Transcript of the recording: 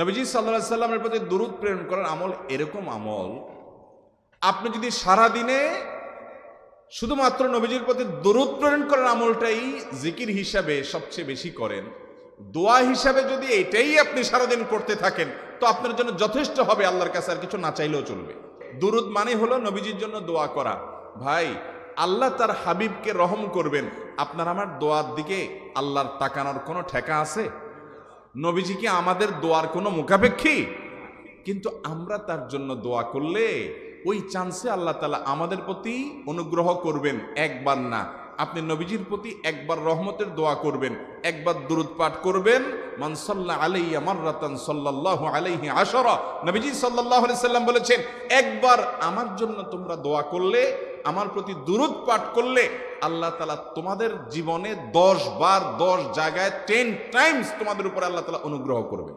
নবীজি সাল্লাল্লাহু আলাইহি সাল্লামের প্রতি দুরূদ প্রেরণ করার আমল এরকম আমল, আপনি যদি সারা দিনে শুধুমাত্র নবীজির প্রতি দুরূদ প্রেরণ করার আমলটাই জিকির হিসাবে সবচেয়ে বেশি করেন, দোয়া হিসাবে যদি এটাই আপনি সারাদিন করতে থাকেন, তো আপনার জন্য যথেষ্ট হবে, আল্লাহর কাছে আর কিছু না চাইলেও চলবে। দুরূদ মানে হলো নবীজির জন্য দোয়া করা। ভাই, আল্লাহ তার হাবিবকে রহম করবেন, আপনার আমার দোয়ার দিকে আল্লাহর তাকানোর কোনো ঠেকা আছে? নবীজি কি আমাদের দোয়ার কোনো মুখাপেক্ষী? কিন্তু আমরা তার জন্য দোয়া করলে ওই চান্সে আল্লাহ তাআলা আমাদের প্রতি অনুগ্রহ করবেন। একবার না, আপনি নবীজির প্রতি একবার রহমতের দোয়া করবেন, একবার দুরূদ পাঠ করবেন। মান সাল্লা আলাইয়া মাররাতান সাল্লাল্লাহু আলাইহি আশারা, নবীজি সাল্লাল্লাহু আলাইহি সাল্লাম বলেছেন, একবার আমার জন্য তোমরা দোয়া করলে, আমার প্রতি দুরূদ পাঠ করলে, আল্লাহ তাআলা তোমাদের জীবনে 10 বার 10 জায়গায় 10 টাইমস তোমাদের উপরে আল্লাহ তাআলা অনুগ্রহ করবেন।